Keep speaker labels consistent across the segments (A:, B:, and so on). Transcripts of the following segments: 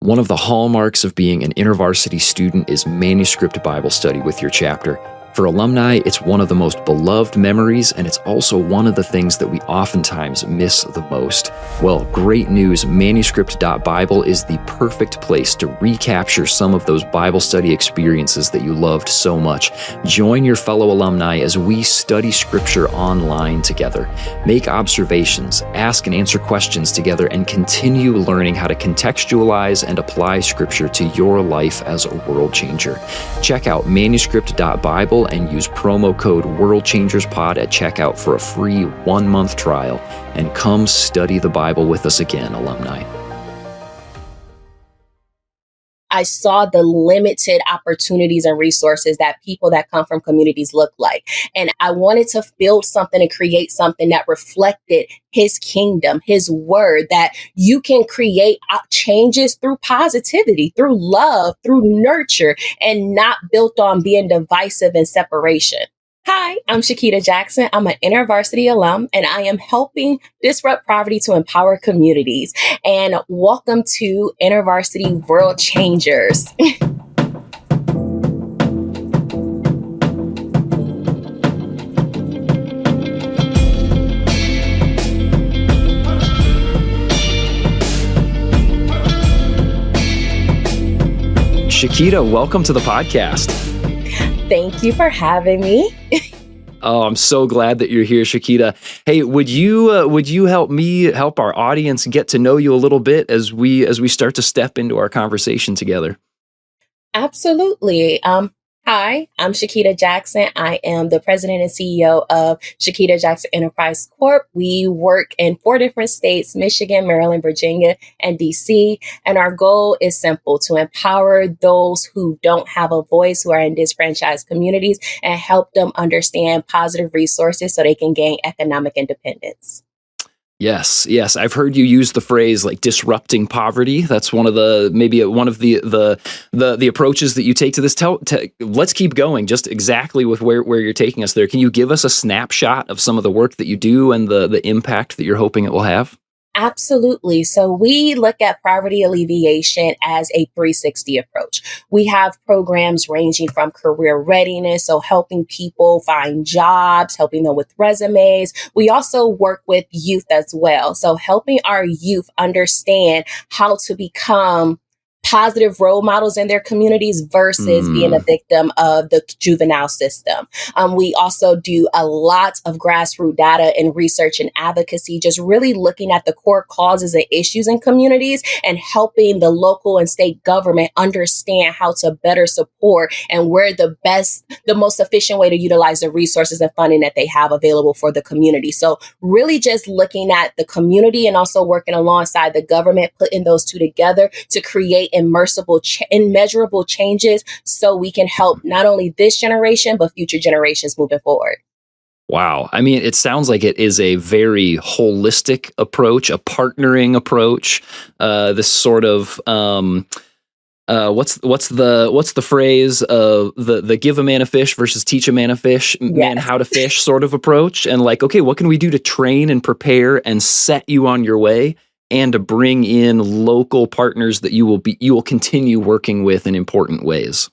A: One of the hallmarks of being an InterVarsity student is manuscript Bible study with your chapter. For alumni, it's one of the most beloved memories, and it's also one of the things that we oftentimes miss the most. Well, great news, manuscript.bible is the perfect place to recapture some of those Bible study experiences that you loved so much. Join your fellow alumni as we study Scripture online together. Make observations, ask and answer questions together, and continue learning how to contextualize and apply Scripture to your life as a world changer. Check out manuscript.bible and use promo code WorldChangersPod at checkout for a free 1-month trial. And come study the Bible with us again, alumni.
B: I saw the limited opportunities and resources that people that come from communities look like. And I wanted to build something and create something that reflected his kingdom, his word, that you can create changes through positivity, through love, through nurture, and not built on being divisive and separation. Hi, I'm Chiquita Jackson. I'm an InterVarsity alum, and I am helping disrupt poverty to empower communities. And welcome to InterVarsity World Changers.
A: Chiquita, welcome to the podcast.
B: Thank you for having me.
A: Oh, I'm so glad that you're here, Chiquita. Hey, would you help our audience get to know you a little bit as we start to step into our conversation together?
B: Absolutely. Hi, I'm Chiquita Jackson. I am the president and CEO of Chiquita Jackson Enterprise Corp. We work in 4 different states, Michigan, Maryland, Virginia, and DC. And our goal is simple: to empower those who don't have a voice, who are in disenfranchised communities, and help them understand positive resources so they can gain economic independence.
A: Yes. I've heard you use the phrase like disrupting poverty. That's one of the approaches that you take to this. Let's keep going. Just exactly with where you're taking us there. Can you give us a snapshot of some of the work that you do and the impact that you're hoping it will have?
B: Absolutely. So we look at poverty alleviation as a 360 approach. We have programs ranging from career readiness, so helping people find jobs, helping them with resumes. We also work with youth as well. So helping our youth understand how to become positive role models in their communities versus being a victim of the juvenile system. We also do a lot of grassroots data and research and advocacy, just really looking at the core causes and issues in communities and helping the local and state government understand how to better support and where the most efficient way to utilize the resources and funding that they have available for the community. So really just looking at the community and also working alongside the government, putting those two together to create immeasurable changes so we can help not only this generation, but future generations moving forward.
A: Wow. I mean, it sounds like it is a very holistic approach, a partnering approach. This sort of what's the phrase of the give a man a fish versus teach a man a fish, man how to fish sort of approach. And like, okay, what can we do to train and prepare and set you on your way, and to bring in local partners that you will continue working with in important ways?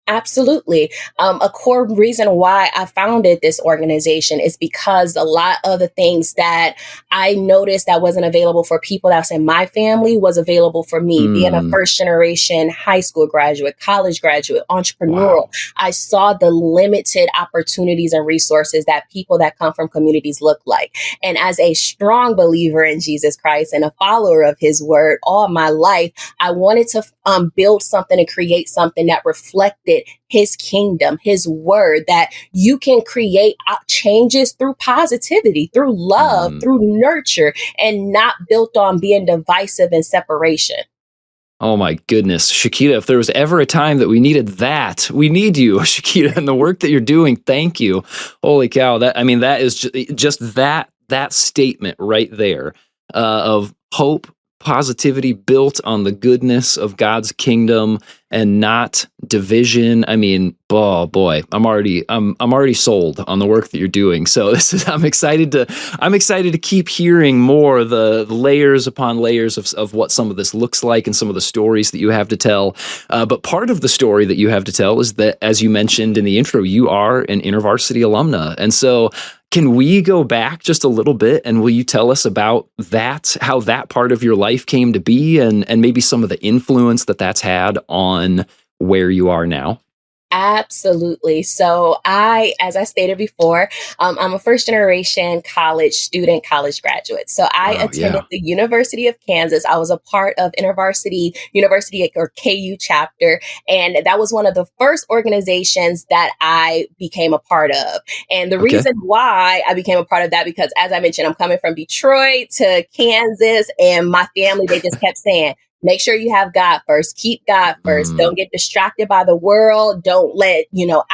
B: Absolutely. A core reason why I founded this organization is because a lot of the things that I noticed that wasn't available for people that's in my family was available for me, being a first generation high school graduate, college graduate, entrepreneurial. Wow. I saw the limited opportunities and resources that people that come from communities look like. And as a strong believer in Jesus Christ and a follower of his word all my life, I wanted to build something and create something that reflected his kingdom, his word, that you can create changes through positivity, through love, through nurture, and not built on being divisive and separation.
A: Oh my goodness, Chiquita, if there was ever a time that we needed that, we need you, Chiquita, and the work that you're doing. Thank you. Holy cow. That is just that statement right there of hope, positivity built on the goodness of God's kingdom and not division. I mean, oh boy, I'm already sold on the work that you're doing. So I'm excited to keep hearing more the layers upon layers of what some of this looks like and some of the stories that you have to tell. But part of the story that you have to tell is that, as you mentioned in the intro, you are an InterVarsity alumna. And so can we go back just a little bit, and will you tell us about that, how that part of your life came to be, and maybe some of the influence that that's had on where you are now?
B: Absolutely. So as I stated before, I'm a first generation college student, college graduate. So I
A: Wow,
B: attended
A: yeah.
B: the University of Kansas. I was a part of InterVarsity University or KU chapter. And that was one of the first organizations that I became a part of. And the
A: Okay.
B: reason why I became a part of that, because as I mentioned, I'm coming from Detroit to Kansas, and my family, they just kept saying, make sure you have God first. Keep God first.
A: Mm,
B: Don't get distracted by the world. Don't let,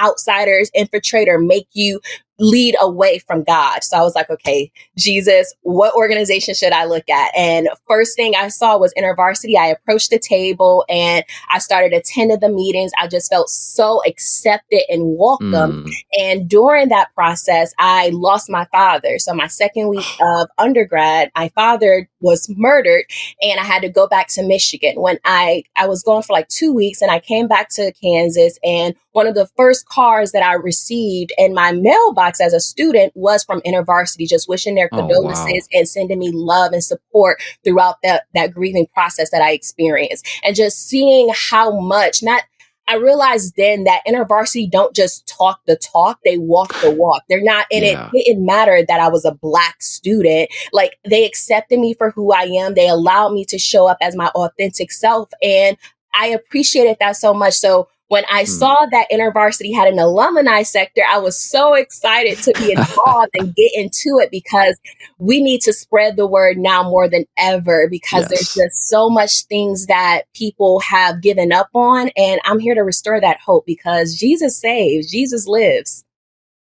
B: outsiders infiltrate or make you lead away from God. So I was like, okay, Jesus, what organization should I look at? And first thing I saw was InterVarsity. I approached the table and I started attending the meetings. I just felt so accepted and welcome.
A: mm.
B: And during that process, I lost my father. So my second week of undergrad, my father was murdered, and I had to go back to Michigan. When I was gone for like 2 weeks, and I came back to Kansas, and one of the first cards that I received in my mailbox as a student was from InterVarsity, just wishing their
A: Oh, wow.
B: condolences and sending me love and support throughout that grieving process that I experienced. And just seeing how much, not I realized then that InterVarsity don't just talk the talk, they walk the walk. They're not, and it
A: Yeah.
B: didn't matter that I was a Black student. Like, they accepted me for who I am. They allowed me to show up as my authentic self. And I appreciated that so much. So when I
A: Mm.
B: saw that InterVarsity had an alumni sector, I was so excited to be involved and get into it, because we need to spread the word now more than ever, because there's
A: Yes.
B: just so much things that people have given up on. And I'm here to restore that hope, because Jesus saves, Jesus lives.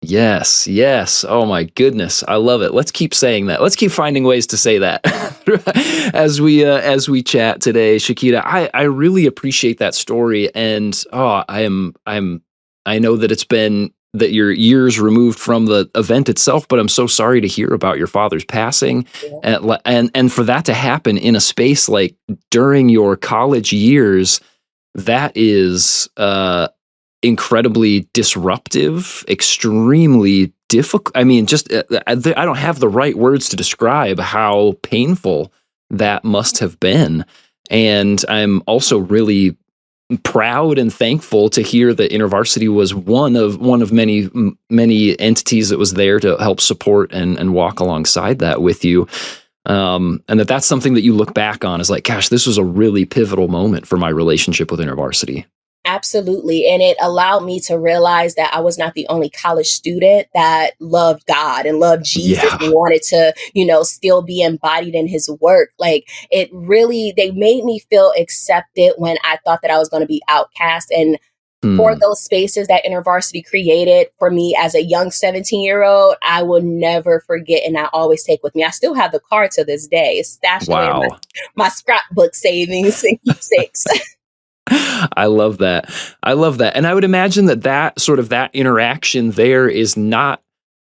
A: Yes, yes. Oh my goodness, I love it. Let's keep saying that. Let's keep finding ways to say that as we chat today, Chiquita. I really appreciate that story, and I know that it's been that you're years removed from the event itself, but I'm so sorry to hear about your father's passing,
B: Yeah.
A: and for that to happen in a space like during your college years. That is incredibly disruptive, extremely difficult. I mean, just I don't have the right words to describe how painful that must have been. And I'm also really proud and thankful to hear that InterVarsity was one of many entities that was there to help support and walk alongside that with you. And that's something that you look back on as like, gosh, this was a really pivotal moment for my relationship with InterVarsity.
B: Absolutely. And it allowed me to realize that I was not the only college student that loved God and loved Jesus
A: Yeah.
B: and wanted to, still be embodied in his work. Like, they made me feel accepted when I thought that I was going to be outcast. And for
A: Hmm.
B: those spaces that InterVarsity created for me as a young 17-year-old, I will never forget. And I always take with me. I still have the card to this day. It's stashed away in
A: Wow.
B: my scrapbook savings and keepsakes.
A: I love that. I love that. And I would imagine that sort of that interaction there is not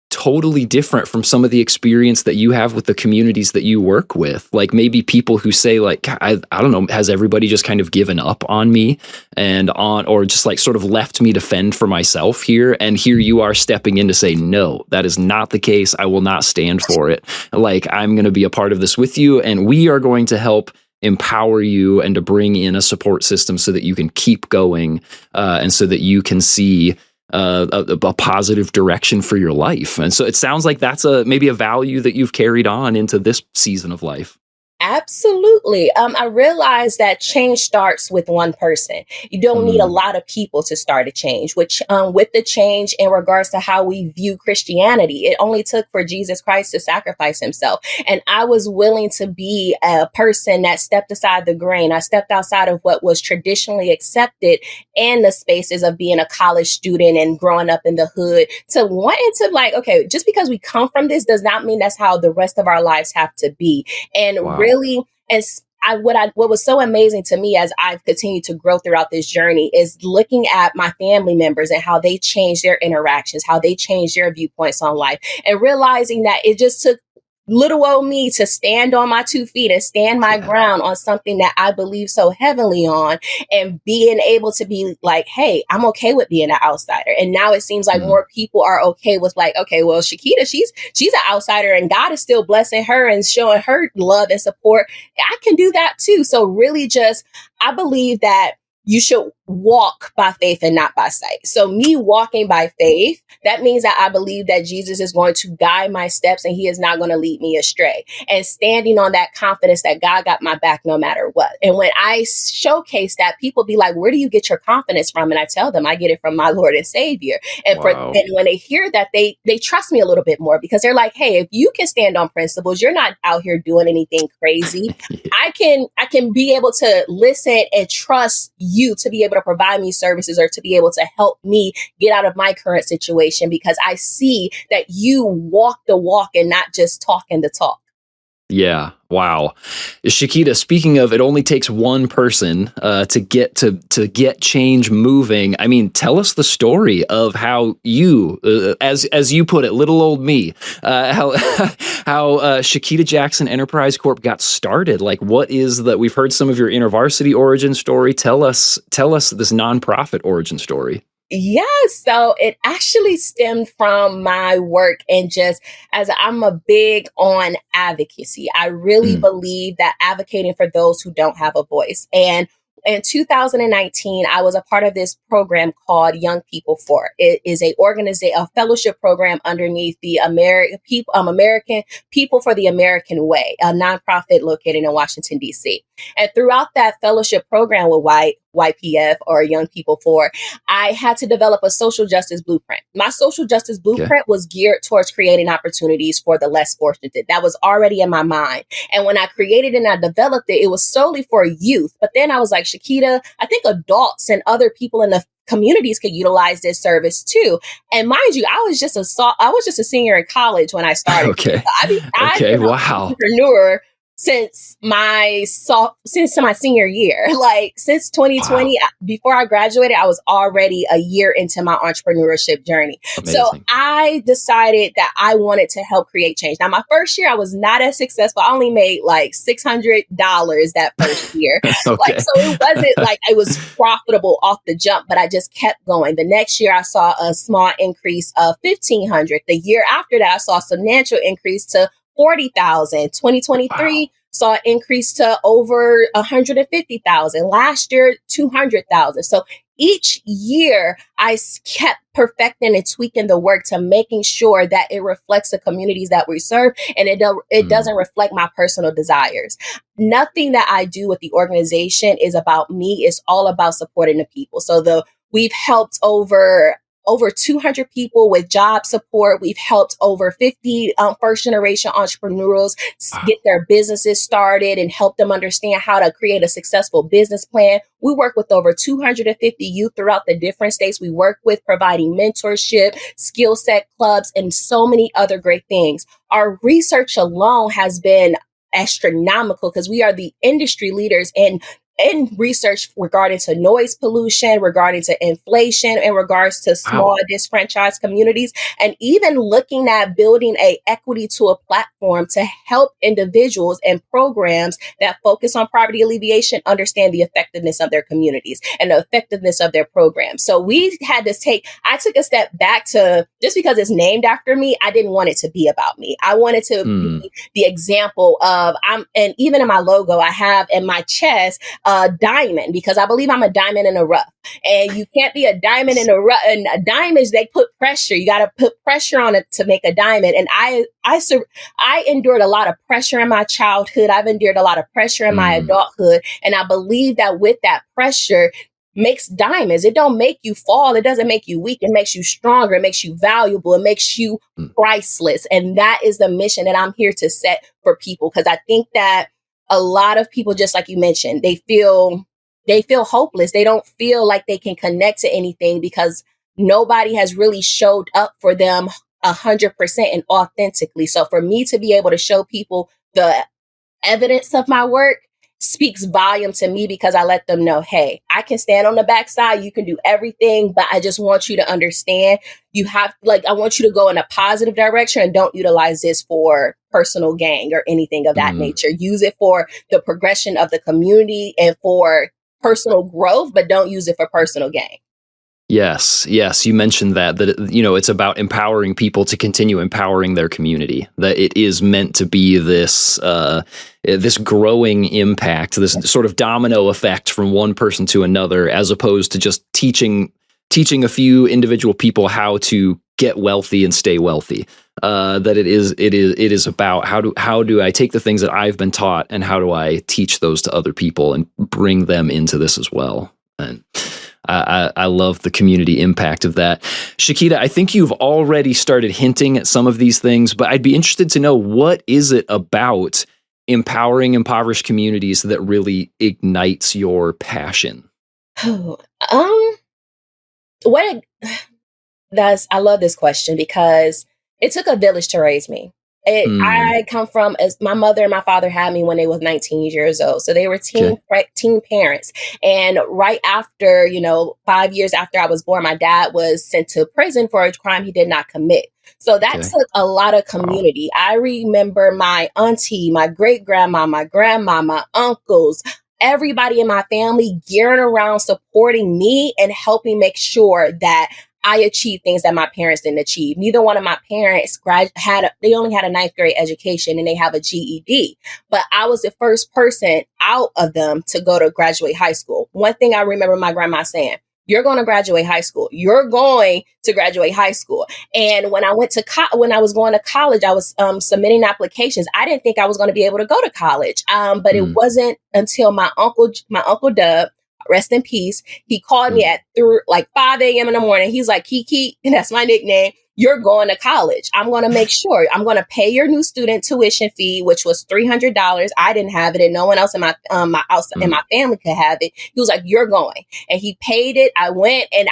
A: totally different from some of the experience that you have with the communities that you work with. Like maybe people who say like, I don't know, has everybody just kind of given up on me or just like sort of left me to fend for myself here? And here you are stepping in to say, no, that is not the case. I will not stand for it. Like, I'm going to be a part of this with you, and we are going to help empower you and to bring in a support system so that you can keep going, and so that you can see a positive direction for your life. And so it sounds like that's maybe a value that you've carried on into this season of life.
B: Absolutely. I realized that change starts with one person. You don't need a
A: Mm,
B: lot of people to start a change, which with the change in regards to how we view Christianity, it only took for Jesus Christ to sacrifice himself. And I was willing to be a person that stepped aside the grain. I stepped outside of what was traditionally accepted in the spaces of being a college student and growing up in the hood, to wanting to, like, okay, just because we come from this does not mean that's how the rest of our lives have to be. And
A: wow.
B: really, as what was so amazing to me as I've continued to grow throughout this journey is looking at my family members and how they changed their interactions, how they changed their viewpoints on life, and realizing that it just took little old me to stand on my 2 feet and stand my
A: Yeah.
B: ground on something that I believe so heavily on, and being able to be like, hey, I'm okay with being an outsider. And now it seems like
A: Mm.
B: more people are okay with like, okay, well, Chiquita, she's an outsider and God is still blessing her and showing her love and support. I can do that too. So really just, I believe that you should walk by faith and not by sight. So me walking by faith, that means that I believe that Jesus is going to guide my steps and he is not going to lead me astray. And standing on that confidence that God got my back no matter what. And when I showcase that, people be like, where do you get your confidence from? And I tell them I get it from my Lord and Savior. And
A: Wow.
B: and when they hear that, they trust me a little bit more, because they're like, hey, if you can stand on principles, you're not out here doing anything crazy. I can be able to listen and trust you to be able to provide me services or to be able to help me get out of my current situation, because I see that you walk the walk and not just talking the talk.
A: Yeah. Wow. Chiquita, speaking of, it only takes one person to get change moving. I mean, tell us the story of how you, as you put it, little old me, how Chiquita Jackson Enterprise Corp got started. Like, what is that? We've heard some of your InterVarsity origin story. Tell us this nonprofit origin story.
B: Yes. So it actually stemmed from my work, and just as I'm a big on advocacy, I really believe that advocating for those who don't have a voice. And in 2019, I was a part of this program called Young People For. It is a fellowship program underneath the American People for the American Way, a nonprofit located in Washington, D.C. And throughout that fellowship program with YPF, or Young People For, I had to develop a social justice blueprint. My social justice blueprint was geared towards creating opportunities for the less fortunate. That was already in my mind. And when I created and I developed it, it was solely for youth. But then I was like, Chiquita, I think adults and other people in the communities could utilize this service too. And mind you, I was just a senior in college when I started.
A: Okay.
B: So I've been an entrepreneur since my senior year. Like since 2020, before I graduated, I was already a year into my entrepreneurship journey.
A: Amazing.
B: So I decided that I wanted to help create change. Now, my first year, I was not as successful. I only made like $600 that first year.
A: Okay.
B: So it wasn't like it was profitable off the jump, but I just kept going. The next year, I saw a small increase of $1,500. The year after that, I saw a substantial increase to $40,000. 2023 saw an increase to over $150,000. Last year, $200,000. So each year, I kept perfecting and tweaking the work to making sure that it reflects the communities that we serve, and it doesn't reflect my personal desires. Nothing that I do with the organization is about me. It's all about supporting the people. So we've helped over 200 people with job support. We've helped over 50 first generation entrepreneurs get their businesses started and help them understand how to create a successful business plan. We work with over 250 youth throughout the different states we work with, providing mentorship, skill set clubs, and so many other great things. Our research alone has been astronomical because we are the industry leaders in research regarding to noise pollution, regarding to inflation, in regards to small disfranchised communities, and even looking at building a equity to a platform to help individuals and programs that focus on poverty alleviation understand the effectiveness of their communities and the effectiveness of their programs. So I took a step back to, just because it's named after me, I didn't want it to be about me. I wanted to be the example of, and even in my logo, I have in my chest, diamond, because I believe I'm a diamond in the rough, and you can't be a diamond in the rough. And diamonds, they put pressure. You got to put pressure on it to make a diamond. And I endured a lot of pressure in my childhood. I've endured a lot of pressure in my adulthood. And I believe that with that pressure makes diamonds. It don't make you fall. It doesn't make you weak. It makes you stronger. It makes you valuable. It makes you priceless. And that is the mission that I'm here to set for people. Because I think that a lot of people, just like you mentioned, they feel hopeless. They don't feel like they can connect to anything because nobody has really showed up for them 100% and authentically. So for me to be able to show people the evidence of my work speaks volume to me because I let them know, hey, I can stand on the backside. You can do everything, but I just want you to understand I want you to go in a positive direction and don't utilize this for personal gain or anything of that nature. Use it for the progression of the community and for personal growth, but don't use it for personal gain.
A: Yes, you mentioned that it's about empowering people to continue empowering their community. That it is meant to be this this growing impact, this sort of domino effect from one person to another, as opposed to just teaching a few individual people how to get wealthy and stay wealthy. That it is about how do I take the things that I've been taught and how do I teach those to other people and bring them into this as well. And I love the community impact of that. Chiquita, I think you've already started hinting at some of these things, but I'd be interested to know, what is it about empowering impoverished communities that really ignites your passion?
B: I love this question because it took a village to raise me. I come from, as my mother and my father had me when they was 19 years old. So they were teen parents. And right after, 5 years after I was born, my dad was sent to prison for a crime he did not commit. So that took a lot of community. Wow. I remember my auntie, my great grandma, my grandma, my uncles, everybody in my family gearing around supporting me and helping make sure that I achieved things that my parents didn't achieve. Neither one of my parents they only had a 9th grade education and they have a GED. But I was the first person out of them to go to graduate high school. One thing I remember my grandma saying, you're going to graduate high school. You're going to graduate high school. And when I went to when I was going to college, I was submitting applications. I didn't think I was going to be able to go to college. But it wasn't until my uncle Dub, rest in peace, he called me at 5 a.m. in the morning. He's like, Kiki, and that's my nickname, you're going to college. I'm going to make sure I'm going to pay your new student tuition fee, which was $300. I didn't have it, and no one else in my in my family could have it. He was like, you're going, and he paid it. I went, and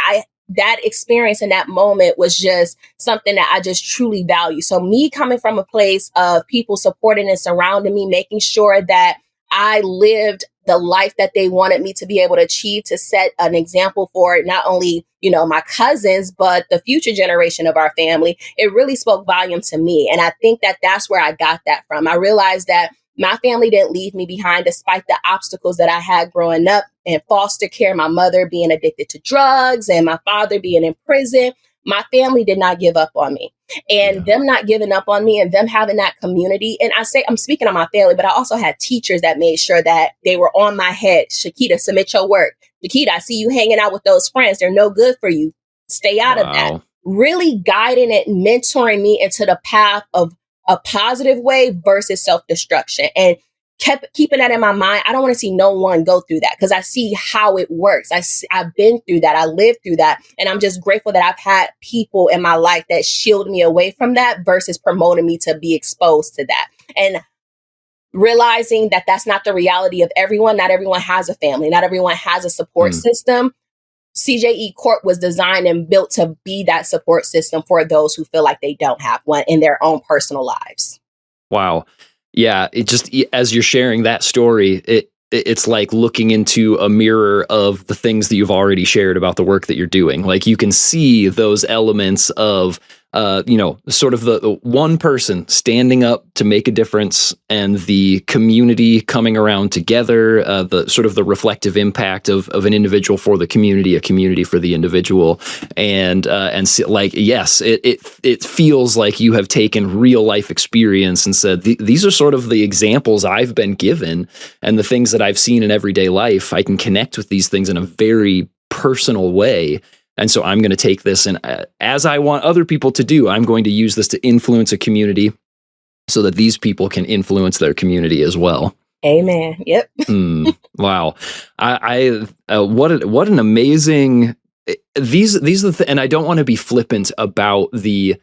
B: that experience in that moment was just something that I just truly value. So me coming from a place of people supporting and surrounding me, making sure that I lived the life that they wanted me to be able to achieve, to set an example for not only, my cousins, but the future generation of our family. It really spoke volume to me. And I think that that's where I got that from. I realized that my family didn't leave me behind despite the obstacles that I had growing up in foster care, my mother being addicted to drugs and my father being in prison. My family did not give up on me, and them not giving up on me and them having that community. And I'm speaking on my family, but I also had teachers that made sure that they were on my head. Chiquita, submit your work. Chiquita, I see you hanging out with those friends. They're no good for you. Stay out of that. Really guiding and mentoring me into the path of a positive way versus self-destruction. And kept keeping that in my mind. I don't want to see no one go through that because I see how it works. I've been through that. I lived through that. And I'm just grateful that I've had people in my life that shield me away from that versus promoting me to be exposed to that. And realizing that that's not the reality of everyone. Not everyone has a family. Not everyone has a support system. CJE Corp was designed and built to be that support system for those who feel like they don't have one in their own personal lives.
A: Wow. Yeah, it just, as you're sharing that story, it's like looking into a mirror of the things that you've already shared about the work that you're doing. Like you can see those elements of, sort of the one person standing up to make a difference and the community coming around together, the sort of the reflective impact of an individual for the community, a community for the individual. And yes, it feels like you have taken real life experience and said, these are sort of the examples I've been given and the things that I've seen in everyday life. I can connect with these things in a very personal way. And so I'm going to take this, and as I want other people to do, I'm going to use this to influence a community so that these people can influence their community as well.
B: Amen. Yep.
A: Wow. What an amazing, these are and I don't want to be flippant about the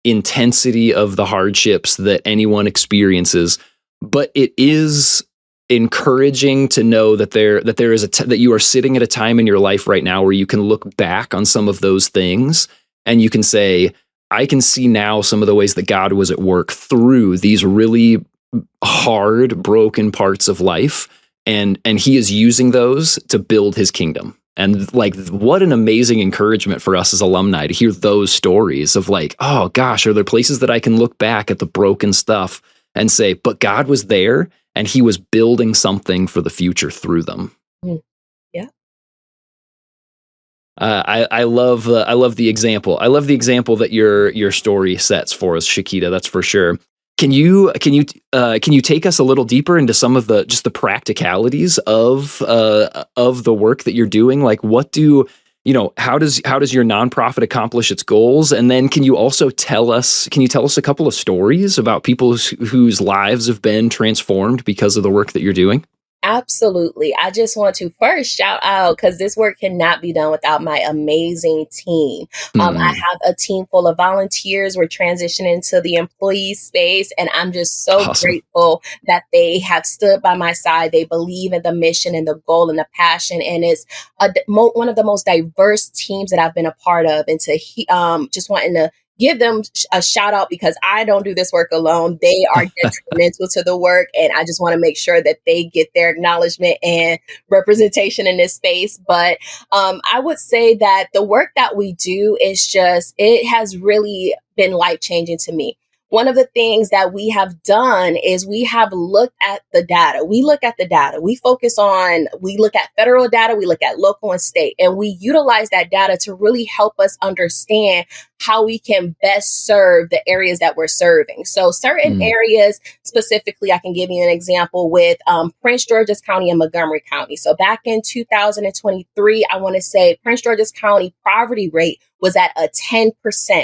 A: intensity of the hardships that anyone experiences, but it is encouraging to know that there is that you are sitting at a time in your life right now where you can look back on some of those things and you can say, I can see now some of the ways that God was at work through these really hard, broken parts of life. and he is using those to build his kingdom. And like, what an amazing encouragement for us as alumni to hear those stories of like, oh gosh, are there places that I can look back at the broken stuff and say, but God was there and he was building something for the future through them.
B: Yeah.
A: I love the example. I love the example that your story sets for us, Chiquita. That's for sure. Can you take us a little deeper into some of the just the practicalities of the work that you're doing? Like, what do how does your nonprofit accomplish its goals? And then can you tell us a couple of stories about people whose lives have been transformed because of the work that you're doing?
B: Absolutely. I just want to first shout out because this work cannot be done without my amazing team. I have a team full of volunteers. We're transitioning to the employee space, and I'm just so
A: Awesome.
B: grateful that they have stood by my side. They believe in the mission and the goal and the passion, and it's one of the most diverse teams that I've been a part of. And to just wanting to give them a shout out because I don't do this work alone. They are detrimental to the work. And I just want to make sure that they get their acknowledgement and representation in this space. But I would say that the work that we do it has really been life changing to me. One of the things that we have done is we have looked at the data. We look at the data. We look at federal data, we look at local and state, and we utilize that data to really help us understand how we can best serve the areas that we're serving. So certain areas, specifically, I can give you an example with Prince George's County and Montgomery County. So back in 2023, I want to say Prince George's County poverty rate was at a 10%,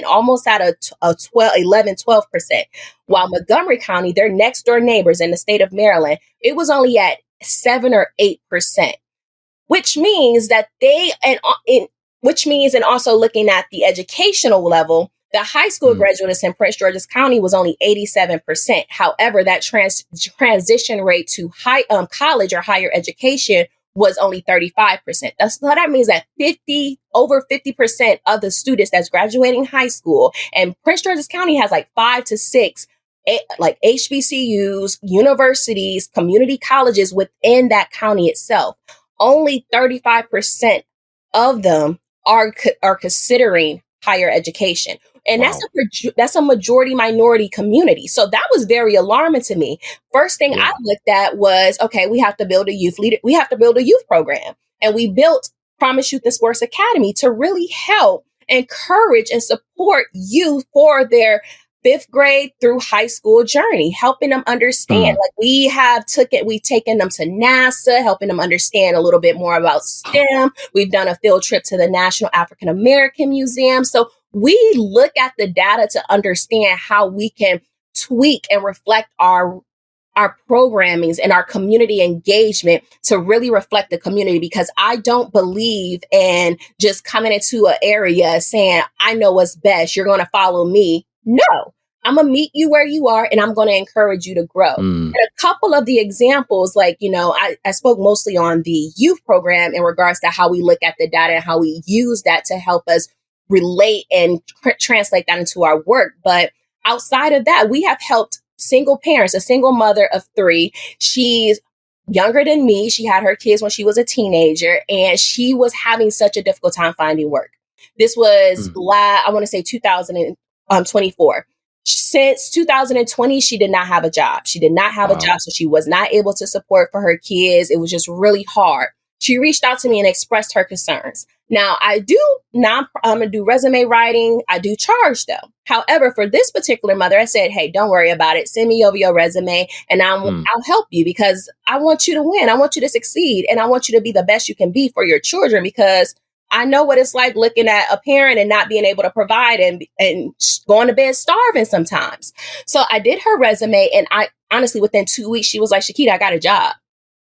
B: almost at a 12%. While Montgomery County, their next door neighbors in the state of Maryland, it was only at 7 or 8%, which means that and also looking at the educational level, the high school graduates in Prince George's County was only 87%. However, that transition rate to college or higher education was only 35%. That means that over 50% of the students that's graduating high school, and Prince George's County has like 5 to 6 like HBCUs, universities, community colleges within that county itself. Only 35% of them are considering higher education. And
A: Wow.
B: that's a majority minority community. So that was very alarming to me. First thing I looked at was, okay, we have to build a youth program. And we built Promise Youth and Sports Academy to really help encourage and support youth for their 5th grade through high school journey, helping them understand. Like we've taken them to NASA, helping them understand a little bit more about STEM. We've done a field trip to the National African American Museum. So we look at the data to understand how we can tweak and reflect our programmings and our community engagement to really reflect the community, because I don't believe in just coming into an area saying, I know what's best, you're going to follow me. No, I'm going to meet you where you are and I'm going to encourage you to grow. And a couple of the examples, like, I spoke mostly on the youth program in regards to how we look at the data and how we use that to help us relate and translate that into our work. But outside of that, we have helped single parents, a single mother of 3. She's younger than me. She had her kids when she was a teenager, and she was having such a difficult time finding work. This was, I want to say 2024. Since 2020, she did not have a job. So she was not able to support for her kids. It was just really hard. She reached out to me and expressed her concerns. Now, I'm going to do resume writing. I do charge though. However, for this particular mother, I said, hey, don't worry about it. Send me over your resume and I'll help you, because I want you to win. I want you to succeed. And I want you to be the best you can be for your children, because I know what it's like looking at a parent and not being able to provide and going to bed starving sometimes. So I did her resume, and I honestly, within 2 weeks, she was like, Chiquita, I got a job.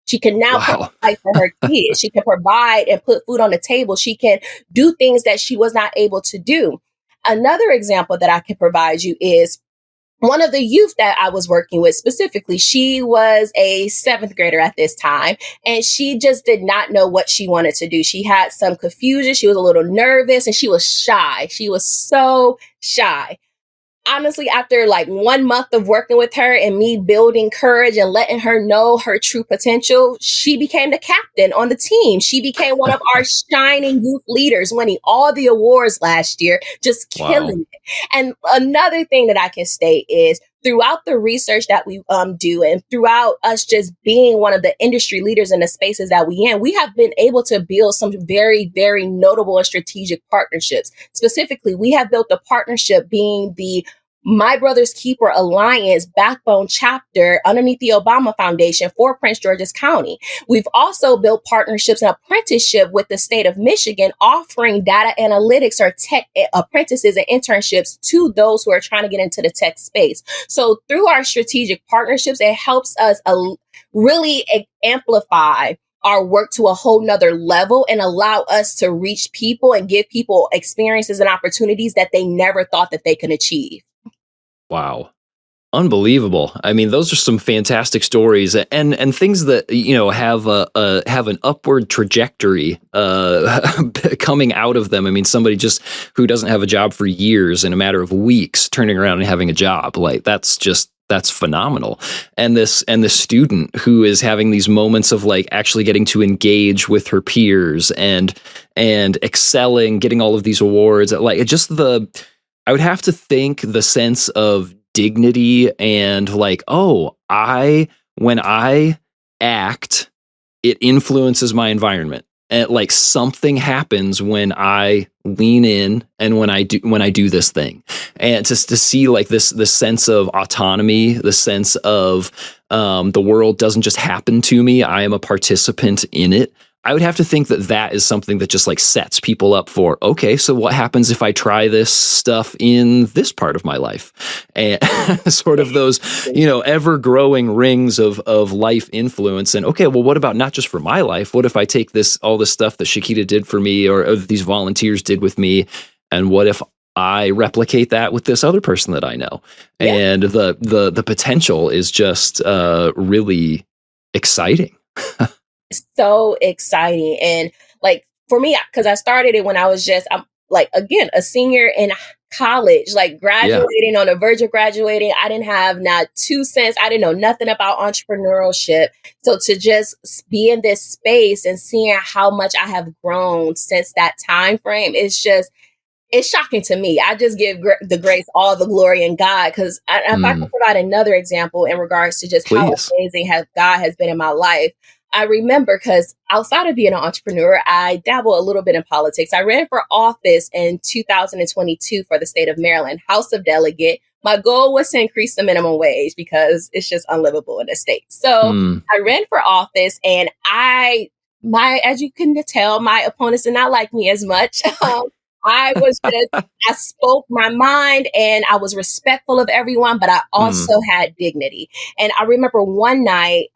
B: She can now provide for her kids. She can provide and put food on the table. She can do things that she was not able to do. Another example that I can provide you is one of the youth that I was working with specifically. She was a 7th grader at this time, and she just did not know what she wanted to do. She had some confusion. She was a little nervous and she was shy. She was so shy. honestly, after like 1 month of working with her and me building courage and letting her know her true potential, she became the captain on the team. She became one of our shining youth leaders, winning all the awards last year, just
A: Wow.
B: killing it. And another thing that I can state is throughout the research that we do and throughout us just being one of the industry leaders in the spaces that we have been able to build some very, very notable and strategic partnerships. Specifically, we have built a partnership being the My Brother's Keeper Alliance backbone chapter underneath the Obama Foundation for Prince George's County. We've also built partnerships and apprenticeship with the state of Michigan, offering data analytics or tech apprentices and internships to those who are trying to get into the tech space. So through our strategic partnerships, it helps us really amplify our work to a whole nother level and allow us to reach people and give people experiences and opportunities that they never thought that they could achieve.
A: Wow. Unbelievable. I mean, those are some fantastic stories and things that, have an upward trajectory coming out of them. I mean, somebody just who doesn't have a job for years in a matter of weeks turning around and having a job, like that's phenomenal. And this student who is having these moments of like actually getting to engage with her peers and excelling, getting all of these awards, like I would have to think the sense of dignity and like, when I act, it influences my environment. And like something happens when I lean in and when I do this thing. And just to see like this sense of autonomy, the sense of the world doesn't just happen to me. I am a participant in it. I would have to think that is something that just like sets people up for, okay, so what happens if I try this stuff in this part of my life? And sort of those, ever growing rings of life influence. And okay, well, what about not just for my life? What if I take all this stuff that Chiquita did for me or these volunteers did with me? And what if I replicate that with this other person that I know? Yeah. And the potential is just really exciting.
B: So exciting. And like for me, because I started it when I'm like, again, a senior in college, like graduating on the verge of graduating. I didn't have not 2 cents. I didn't know nothing about entrepreneurship. So to just be in this space and seeing how much I have grown since that time frame is just, it's shocking to me. I just give the grace, all the glory in God. Because if I can provide another example in regards to just how amazing God has been in my life. I remember because outside of being an entrepreneur, I dabble a little bit in politics. I ran for office in 2022 for the state of Maryland, House of Delegate. My goal was to increase the minimum wage because it's just unlivable in the state. So I ran for office and as you can tell, my opponents did not like me as much. I spoke my mind and I was respectful of everyone, but I also had dignity. And I remember one night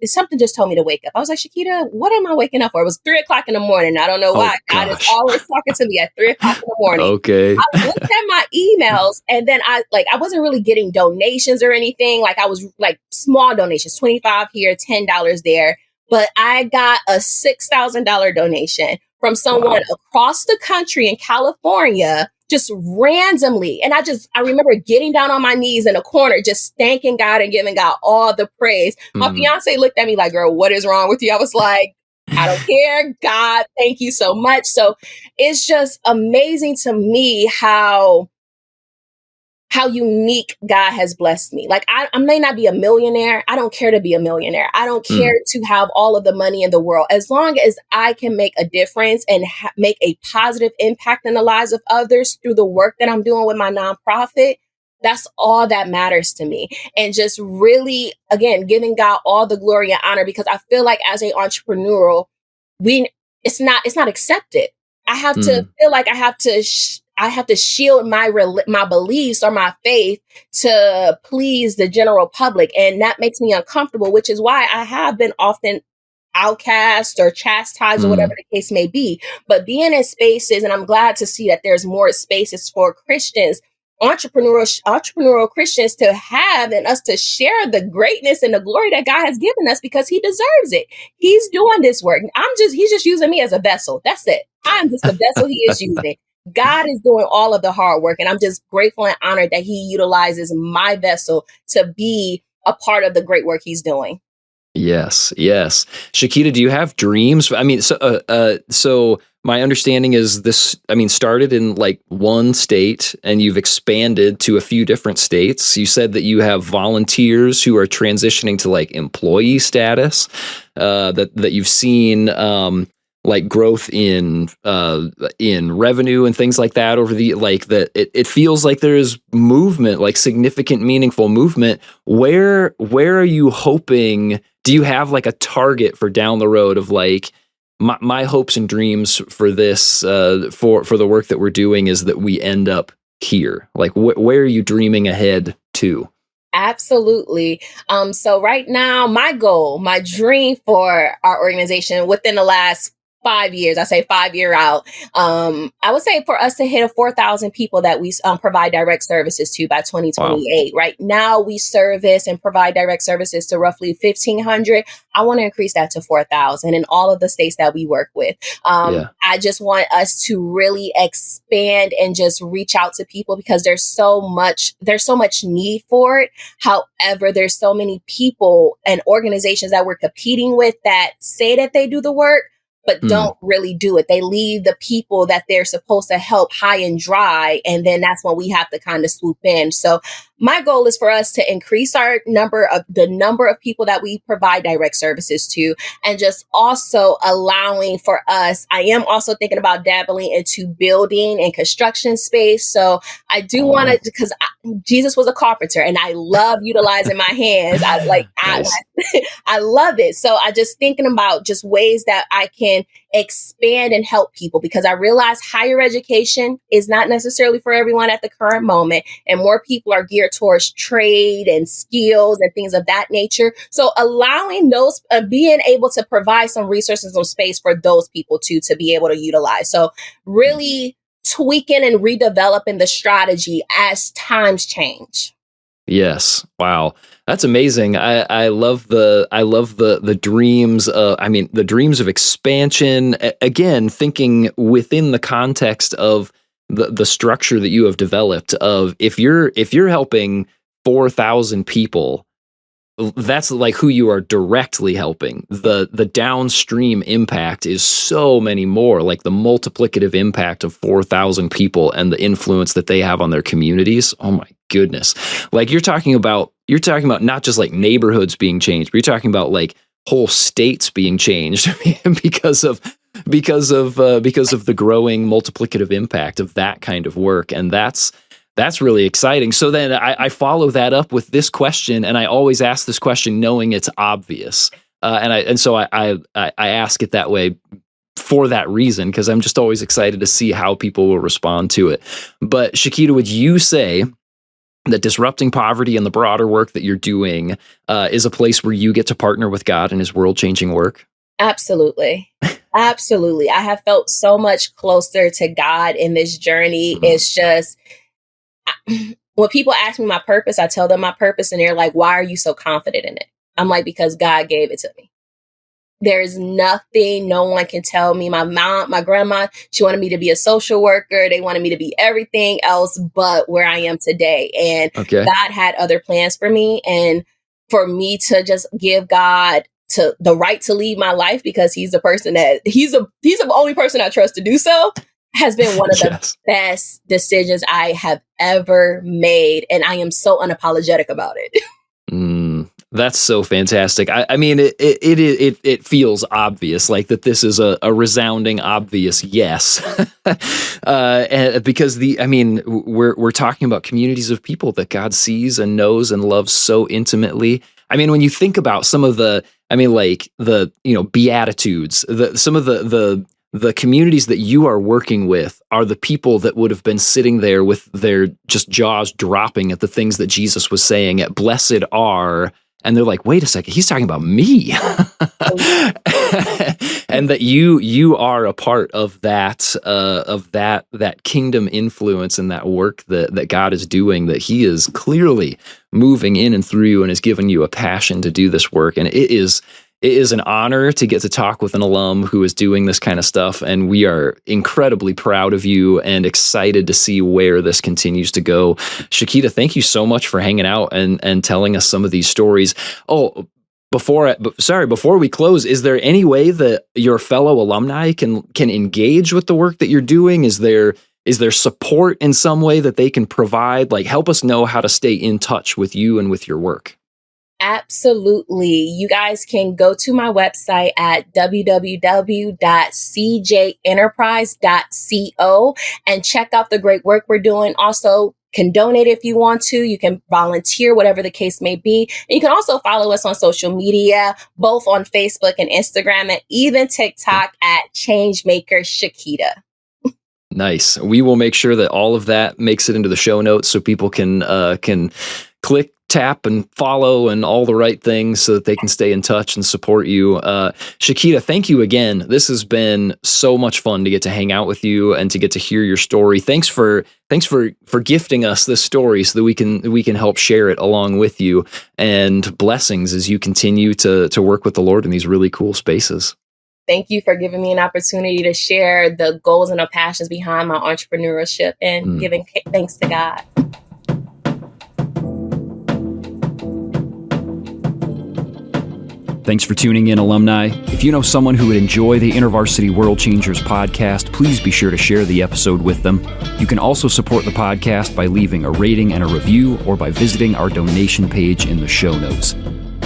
B: something just told me to wake up. I was like, Chiquita, what am I waking up for? It was 3:00 in the morning. I don't know why. God is always talking to me at 3:00 in the morning.
A: Okay.
B: I looked at my emails and then I wasn't really getting donations or anything. Like I was like small donations, $25 here, $10 there. But I got a $6,000 donation from someone across the country in California, just randomly. And I remember getting down on my knees in a corner, just thanking God and giving God all the praise. My fiance looked at me like, girl, what is wrong with you? I was like, I don't care. God, thank you so much. So it's just amazing to me how unique God has blessed me. Like I may not be a millionaire. I don't care to be a millionaire. I don't care to have all of the money in the world. As long as I can make a difference and make a positive impact in the lives of others through the work that I'm doing with my nonprofit, that's all that matters to me. And just really, again, giving God all the glory and honor, because I feel like as an entrepreneur, it's not accepted. I have to feel like I have to shield my beliefs or my faith to please the general public. And that makes me uncomfortable, which is why I have been often outcast or chastised or whatever the case may be. But being in spaces, and I'm glad to see that there's more spaces for Christians, entrepreneurial Christians to have and us to share the greatness and the glory that God has given us because he deserves it. He's doing this work. He's just using me as a vessel. That's it. I'm just a vessel he is using. God is doing all of the hard work. And I'm just grateful and honored that he utilizes my vessel to be a part of the great work he's doing.
A: Yes, yes. Chiquita, do you have dreams? I mean, so my understanding is this, I mean, started in like one state and you've expanded to a few different states. You said that you have volunteers who are transitioning to like employee status, that you've seen, like growth in revenue and things like that over the, like that it feels like there's movement, like significant, meaningful movement. Where are you hoping? Do you have like a target for down the road of like, my hopes and dreams for this, for the work that we're doing is that we end up here? Like, where are you dreaming ahead to?
B: Absolutely. So right now, my goal, my dream for our organization within the last 5 years, I say 5 year out. I would say for us to hit a 4,000 people that we provide direct services to by 2028. Wow. Right now, we service and provide direct services to roughly 1,500. I want to increase that to 4,000 in all of the states that we work with. I just want us to really expand and just reach out to people because there's so much need for it. However, there's so many people and organizations that we're competing with that say that they do the work, but don't really do it. They leave the people that they're supposed to help high and dry. And then that's when we have to kind of swoop in. So my goal is for us to increase the number of people that we provide direct services to, and just also allowing for us. I am also thinking about dabbling into building and construction space. So I do want to, because Jesus was a carpenter and I love utilizing my hands. I love it. So I just thinking about just ways that I can expand and help people, because I realize higher education is not necessarily for everyone at the current moment. And more people are geared towards trade and skills and things of that nature. So allowing those, being able to provide some resources and space for those people too, to be able to utilize. So really tweaking and redeveloping the strategy as times change.
A: Yes. Wow. That's amazing. I love the dreams. I mean, the dreams of expansion. Again, thinking within the context of the structure that you have developed. Of if you're helping 4,000 people, that's like who you are directly helping. The downstream impact is so many more, like the multiplicative impact of 4,000 people and the influence that they have on their communities. Oh my goodness. Like you're talking about not just like neighborhoods being changed, but you're talking about like whole states being changed because of the growing multiplicative impact of that kind of work. And that's really exciting. So then I follow that up with this question, and I always ask this question knowing it's obvious. So I ask it that way for that reason, because I'm just always excited to see how people will respond to it. But Chiquita, would you say that disrupting poverty and the broader work that you're doing is a place where you get to partner with God in his world-changing work?
B: Absolutely. Absolutely. I have felt so much closer to God in this journey. Mm-hmm. It's just, when people ask me my purpose, I tell them my purpose and they're like, why are you so confident in it? I'm like, because God gave it to me. There's nothing, no one can tell me. My mom, my grandma, she wanted me to be a social worker. They wanted me to be everything else but where I am today. And God had other plans for me. And for me to just give God to the right to lead my life, because he's the person that he's the only person I trust to do so, has been one of the best decisions I have ever made. And I am so unapologetic about it.
A: That's so fantastic. I mean, it feels obvious, like that this is a resounding obvious yes. Because we're talking about communities of people that God sees and knows and loves so intimately. I mean, when you think about some of the, Beatitudes, some of the communities that you are working with are the people that would have been sitting there with their just jaws dropping at the things that Jesus was saying at blessed are. And they're like, wait a second, he's talking about me. And that you are a part of that kingdom influence and that work that God is doing, that he is clearly moving in and through you and has given you a passion to do this work. And it is it is an honor to get to talk with an alum who is doing this kind of stuff. And we are incredibly proud of you and excited to see where this continues to go. Chiquita, thank you so much for hanging out and telling us some of these stories. Oh, before we close, is there any way that your fellow alumni can engage with the work that you're doing? Is there support in some way that they can provide? Like, help us know how to stay in touch with you and with your work.
B: Absolutely. You guys can go to my website at www.cjenterprise.co and check out the great work we're doing. Also, can donate if you want to. You can volunteer, whatever the case may be. And you can also follow us on social media, both on Facebook and Instagram, and even TikTok at Changemaker Chiquita.
A: Nice. We will make sure that all of that makes it into the show notes so people can click, tap, and follow and all the right things so that they can stay in touch and support you. Chiquita, thank you again. This has been so much fun to get to hang out with you and to get to hear your story. Thanks for gifting us this story so that we can help share it along with you, and blessings as you continue to work with the Lord in these really cool spaces.
B: Thank you for giving me an opportunity to share the goals and the passions behind my entrepreneurship and giving thanks to God.
A: Thanks for tuning in, alumni. If you know someone who would enjoy the InterVarsity World Changers podcast, please be sure to share the episode with them. You can also support the podcast by leaving a rating and a review or by visiting our donation page in the show notes.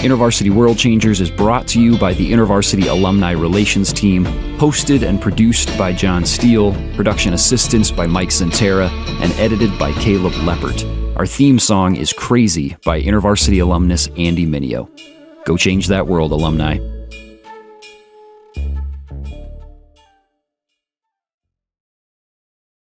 A: InterVarsity World Changers is brought to you by the InterVarsity Alumni Relations Team, hosted and produced by John Steele, production assistance by Mike Santera, and edited by Caleb Leppert. Our theme song is Crazy by InterVarsity alumnus Andy Mineo. Go change that world, alumni.